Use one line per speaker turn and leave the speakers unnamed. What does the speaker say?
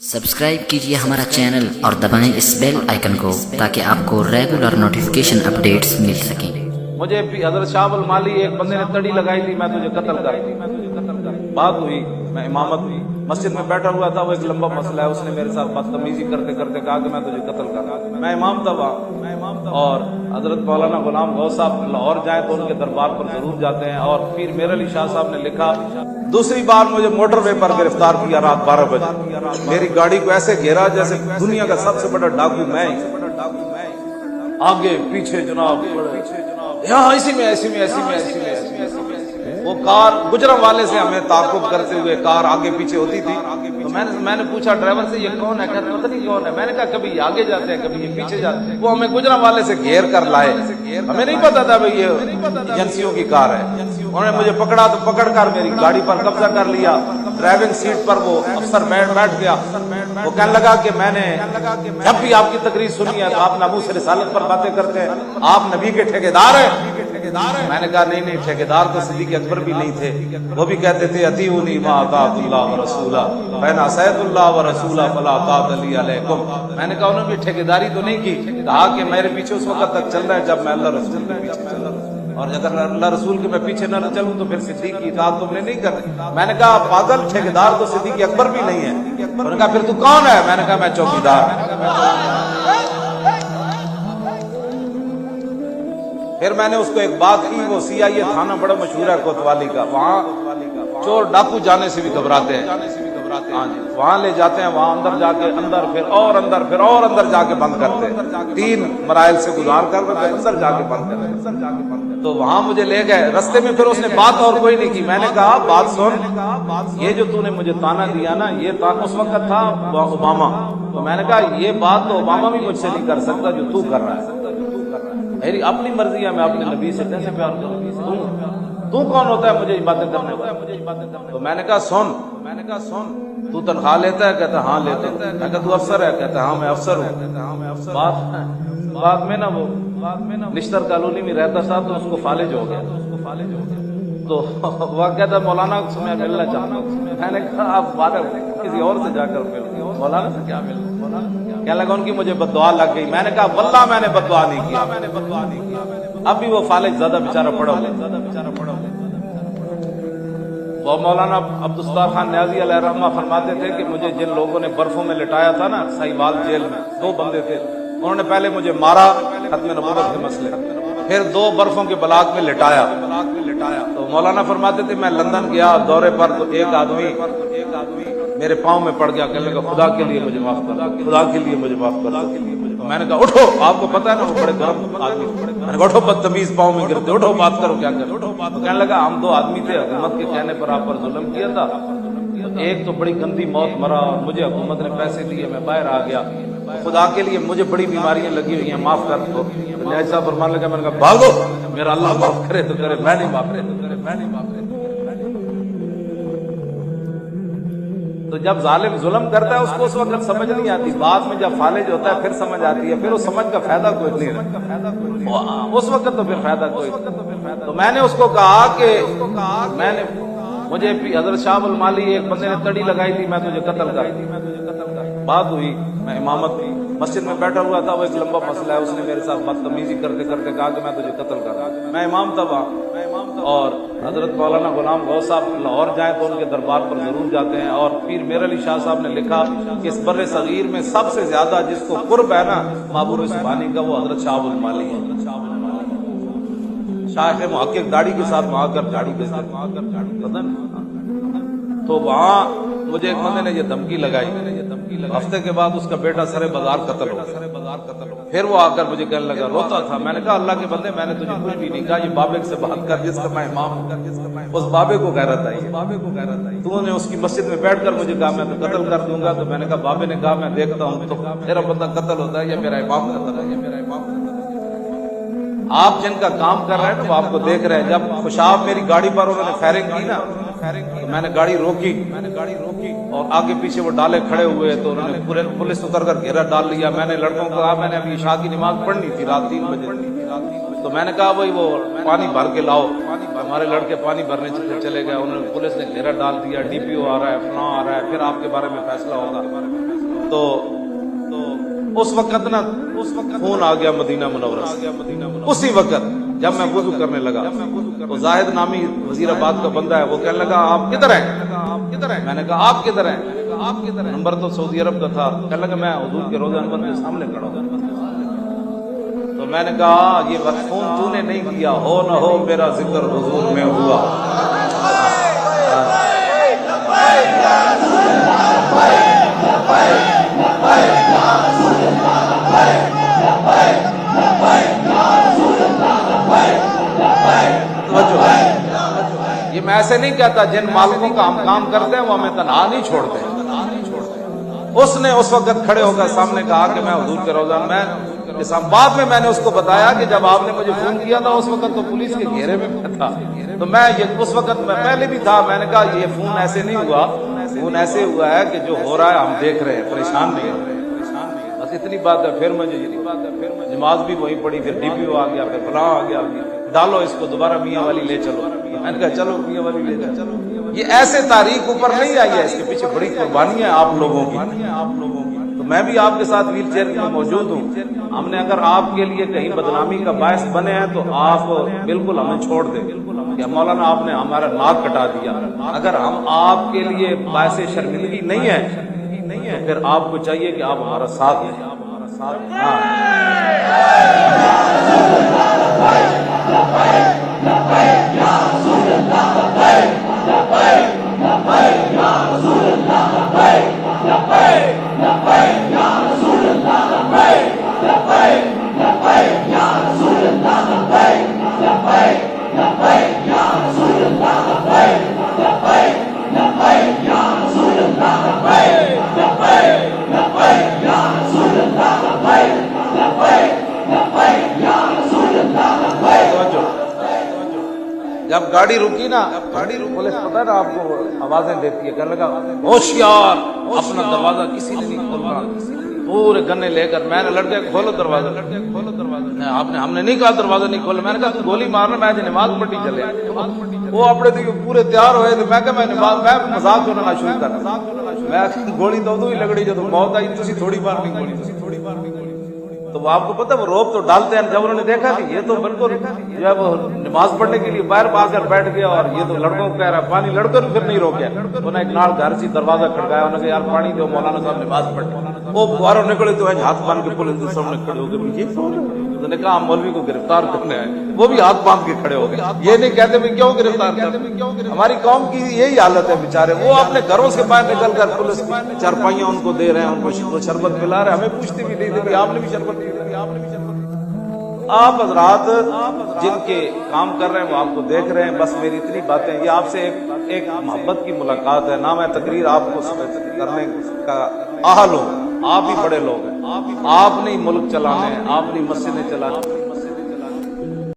Subscribe کیجیے ہمارا channel اور دبائیں اس بیل آئیکن کو تاکہ آپ کو ریگولر نوٹیفیکیشن اپڈیٹس مل سکیں۔
مجھے حضرت شاہ المالی ایک بندے نے تڑی لگائی تھی، میں تجھے قتل کر بات ہوئی، میں امامت ہوئی مسجد میں بیٹھا ہوا تھا، وہ ایک لمبا مسئلہ ہے، اس نے میرے ساتھ بدتمیزی کرتے کرتے کہا کہ میں تجھے قتل کر رہا ہوں۔ میں امام تھا وہاں، اور حضرت مولانا غلام غوث صاحب لاہور جائیں تو ان کے دربار پر ضرور جاتے ہیں، اور پیر میر علی شاہ صاحب نے لکھا دوسری بار مجھے موٹر وے پر گرفتار کیا رات 12 بجے، میری گاڑی کو ایسے گھیرا جیسے دنیا کا سب سے بڑا ڈاکو میں ہی، آگے پیچھے جناب یہاں ایسی میں وہ کار گجرم والے سے ہمیں تعاقب کرتے ہوئے کار آگے پیچھے ہوتی تھی، تو میں نے پوچھا ڈرائیور سے یہ کون ہے؟ کہتے پتہ نہیں کون ہے۔ میں نے کہا کبھی یہ آگے جاتے ہیں کبھی یہ پیچھے جاتے ہیں، وہ ہمیں گجرم والے سے گھیر کر لائے، ہمیں نہیں پتا تھا بھئی یہ ایجنسیوں کی کار ہے۔ انہوں نے مجھے پکڑا تو پکڑ کر میری گاڑی پر قبضہ کر لیا، ڈرائیونگ سیٹ پر وہ افسر بیٹھ گیا، وہ کہنے لگا کہ میں نے جب بھی آپ کی تقریر سنی ہے تو آپ ناموس رسالت پر باتیں کرتے ہیں، آپ نبی کے ٹھیکیدار ہیں۔ میں نے کہا نہیں ٹھیکیدار تو صدیق اکبر بھی نہیں تھے، وہ بھی کہتے تھے اطیعونی ما اطاعت اللہ ورسولہ فإن عصیت اللہ ورسولہ فلا طاعت لی علیکم۔ میں نے کہا انہوں نے بھی ٹھیکیداری تو نہیں کی، کہا کہ میرے پیچھے اس وقت تک چل رہا ہے جب میں اللہ رسول کے پیچھے چل رہا ہوں، اور اگر اللہ رسول کے میں پیچھے نہ چلوں تو پھر صدیق کی اطاعت تم نے نہیں کرنی۔ میں نے کہا پاگل، ٹھیکیدار تو صدیق اکبر بھی نہیں ہے۔ انہوں نے کہا پھر تو کون ہے؟ میں نے کہا میں چوکیدار۔ پھر میں نے اس کو ایک بات کی، وہ CIA تھانہ بڑا مشہور ہے کوتوالی کا، وہاں چور ڈاکو جانے سے بھی گھبراتے ہیں، ہاں جی، وہاں لے جاتے ہیں، وہاں اندر جا کے اندر پھر اور اندر جا کے بند کرتے ہیں، 3 مراحل سے گزار کر پھر اندر جا کے بند کرتے ہیں۔ تو وہاں مجھے لے گئے، رستے میں پھر اس نے بات اور کوئی نہیں کی۔ میں نے کہا بات سن، یہ جو تو نے مجھے تانا دیا نا، یہ تانا اس وقت تھا اوباما، تو میں نے کہا یہ بات تو اوباما بھی مجھ سے نہیں کر سکتا جو تو کر رہا ہے، میری اپنی مرضی ہے، میں اپنے نبی سے کیسے پیار کروں؟ تو کون ہوتا ہے مجھے یہ باتیں کرنے والا؟ تو میں نے کہا سن، تو تنخواہ لیتا ہے؟ کہتا ہاں لیتا ہوں۔ میں کہا تو افسر ہے؟ کہتا ہاں میں افسر ہوں۔ بعد میں نا وہ نشتر کالونی میں رہتا تھا تو اس کو فالج ہو گیا، تو وہ کہتا مولانا سے میں ملنا چاہتا ہوں۔ میں نے کہا آپ کسی اور سے جا کر مل، مولانا سے کیا ملنا؟ کہنے لگا ان کی مجھے بددعا لگ گئی۔ میں نے کہا واللہ میں نے بددعا نہیں کیا، اب بھی وہ فالج زیادہ بیچارہ پڑا ہوا۔ وہ مولانا عبدالستار خان نیازی علیہ رحمہ فرماتے تھے کہ مجھے جن لوگوں نے برفوں میں لٹایا تھا نا سہیوال جیل میں، 2 بندے تھے، انہوں نے پہلے مجھے مارا ختم نبوت کے مسئلے، پھر 2 برفوں کے بلاک میں لٹایا۔ تو مولانا فرماتے تھے میں لندن گیا دورے پر، تو ایک آدمی میرے پاؤں میں پڑ گیا، کہنے لگا خدا کے لیے مجھے معاف کر، خدا کے لیے مجھے معاف کر۔ میں نے کہا اٹھو، آپ کو پتا ہے نا وہ بڑے گرم آدمی، میں نے کہا اٹھو بدتمیز پاؤں میں گرتے، اٹھو بات کرو کیا کرو۔ کہنے لگا ہم 2 آدمی تھے، حکومت کے کہنے پر آپ پر ظلم کیا تھا، ایک تو بڑی گندی موت مرا اور مجھے حکومت نے پیسے دیے، میں باہر آ گیا، خدا کے لیے مجھے بڑی بیماریاں لگی ہوئی ہیں، معاف کر دو۔ نیاز صاحب فرمان لگا، میں نے کہا بھاگو، میرا اللہ معاف کرے تو کرے، میں نہیں معاف کرے تو کرے، میں نہیں معاف کرے۔ تو جب ظالم ظلم کرتا ہے اس کو اس وقت سمجھ نہیں آتی، بعد میں جب فالج ہوتا ہے پھر سمجھ آتی ہے، پھر اس سمجھ کا فائدہ کوئی نہیں رہتا، اس وقت تو پھر فائدہ کوئی۔ تو میں نے اس کو کہا کہ مجھے حضرت شاہ المالی ایک بندے نے تڑی لگائی تھی، میں تجھے قتل کر بات ہوئی، میں امامت ہوئی مسجد میں بیٹھا ہوا تھا، وہ ایک لمبا مسئلہ ہے، اس نے میرے ساتھ بدتمیزی کرتے کرتے کہا کہ میں تجھے قتل کر رہا ہوں۔ میں امام تھا وہاں، اور حضرت مولانا غلام غوث صاحب لاہور جائیں تو ان کے دربار پر ضرور جاتے ہیں، اور پیر میر علی شاہ صاحب نے لکھا کہ اس بر صغیر میں سب سے زیادہ جس کو قرب ہے نا معبود سبحانی کا، وہ حضرت شاہ المالی ہے۔ شاہ محقق داڑھی کے ساتھ وہاں کر داڑھی کے ساتھ تو وہاں مجھے ایک بندے نے یہ دھمکی لگائی، ہفتے کے بعد اس کا بیٹا سرے بازار قتل ہو گیا۔ پھر وہ آ کر مجھے کہنے لگا، روتا تھا، میں نے کہا اللہ کے بندے میں نے تجھے کچھ بھی نہیں کہا، یہ بابے سے بات کر جس کا میں امام ہوں، اس بابے کو غیرت آئی، تو نے اس کی مسجد میں بیٹھ کر مجھے کہا میں تو قتل کر دوں گا، تو میں نے کہا بابے نے کہا میں دیکھتا ہوں تو میرا بندہ قتل ہوتا ہے یا میرا امام قتل ہے۔ آپ جن کا کام کر رہے ہیں نا وہ آپ کو دیکھ رہے ہیں۔ جب خوشاب میری گاڑی پر انہوں نے فائرنگ کی نا، تو میں نے گاڑی روکی اور آگے پیچھے وہ ڈالے کھڑے ہوئے، تو انہوں نے پورے پولیس اتر کر گھیرا ڈال لیا۔ میں نے لڑکوں کو کہا، میں نے ابھی عشاء کی نماز پڑھنی تھی رات 3 بجے، تو میں نے کہا بھائی وہ پانی بھر کے لاؤ، ہمارے لڑکے پانی بھرنے چلے گئے, انہوں نے پولیس نے گھیرا ڈال دیا, ڈی پی او آ رہا ہے, فلاں آ رہا ہے, پھر آپ کے بارے میں فیصلہ ہوگا. تو اس وقت نا فون آ گیا مدینہ منورہ سے. اسی وقت جب میں وضو کرنے لگا تو زاہد نامی وزیر آباد کا بندہ ہے, وہ کہنے لگا آپ کدھر ہیں؟ میں نے کہا آپ کدھر ہیں؟ نمبر تو سعودی عرب کا تھا. کہنے لگا میں حضور کے روضہ انور کے سامنے کھڑا ہوں. تو میں نے کہا یہ فون تو نے نہیں کیا, ہو نہ ہو میرا ذکر حضور میں ہوا. یہ میں ایسے نہیں کہتا, جن مالکوں کا ہم کام کرتے ہیں وہ ہمیں تنہا نہیں چھوڑتے. اس نے اس وقت کھڑے ہو کر سامنے کہا کہ میں حضور کے روضہ میں بعد میں نے اس کو بتایا کہ جب آپ نے مجھے فون کیا تھا اس وقت تو پولیس کے گھیرے میں تھا. تو میں اس وقت میں پہلے بھی تھا. میں نے کہا یہ فون ایسے نہیں ہوا, فون ایسے ہوا ہے کہ جو ہو رہا ہے ہم دیکھ رہے ہیں, پریشان نہیں ہو رہے. بس اتنی بات ہے. پھر مجھے نماز بھی وہی پڑھی, پھر ڈی پی او آ گیا, پھر فلاں آ گیا, ڈالو اس کو دوبارہ میاں والی لے چلو. میں نے کہا چلو میاں والی لے چلو. یہ ایسے تاریخ اوپر نہیں آئی ہے, اس کے پیچھے بڑی قربانی ہے آپ لوگوں کی. تو میں بھی آپ کے ساتھ ویل چیئر میں موجود ہوں. ہم نے اگر آپ کے لیے کہیں بدنامی کا باعث بنے ہیں تو آپ بالکل ہمیں چھوڑ دیں کہ مولانا آپ نے ہمارا ناک کٹا دیا. اگر ہم آپ کے لیے باعث شرمندگی نہیں ہے تو پھر آپ کو چاہیے کہ آپ ہمارا ساتھ دیں. جب گاڑی رکی نا, پولیس پتہ ہے نا آپ کو آوازیں دیتی ہے, کہنے لگا ہوشیار اپنا دروازہ کسی نے نہیں کھولنا. پورے گنے لے کر میں نے لڑکے کھولو دروازہ, ہم نے نہیں کہا دروازہ نہیں کھولا. میں نے کہا تو گولی مارنا, میں نماز پڑھی چلے. وہ اپنے پورے تیار ہوئے تو میں کہا میں مذاق کرنا شروع کرنا. میں گولی تو ہی لگڑی جب موت آئی تھی تھوڑی بار نہیں گولی. تو وہ آپ کو پتا وہ روب تو ڈالتے ہیں. جب انہوں نے دیکھا کہ یہ تو بالکل جب نماز پڑھنے کے لیے باہر آ کر بیٹھ گیا اور یہ تو لڑکوں کو کہہ رہا ہے پانی, لڑکوں نے پھر نہیں روکیا. انہوں نے ایک نال گھر سے دروازہ کھڑکایا, انہوں نے کہا یار پانی دو, مولانا صاحب نماز پڑھنے. وہ باہر نکلے تو ہاتھ باندھ کے پولیس کے سامنے کھڑے ہو گئے. انہوں نے کہا ہم مولوی کو گرفتار کرنے آئے. وہ بھی ہاتھ باندھ کے کھڑے ہو گئے. یہ نہیں کہتے بھی کیوں گرفتار کرتے. ہماری قوم کی یہی حالت ہے بیچارے. وہ اپنے گھروں سے باہر نکل کر پولیس چارپائیاں ان کو دے رہے ہیں, ان کو شربت پلا رہے ہیں. ہمیں پوچھتے بھی نہیں تھے آپ نے بھی شربت دی. آپ حضرات جن کے کام کر رہے ہیں وہ آپ کو دیکھ رہے ہیں. بس میری اتنی باتیں, یہ آپ سے ایک محبت کی ملاقات ہے. نہ میں تقریر آپ کو کرنے کا اہل ہوں, آپ ہی بڑے لوگ ہیں. آپ نہیں ملک چلانے, آپ نہیں مسجدیں چلانے.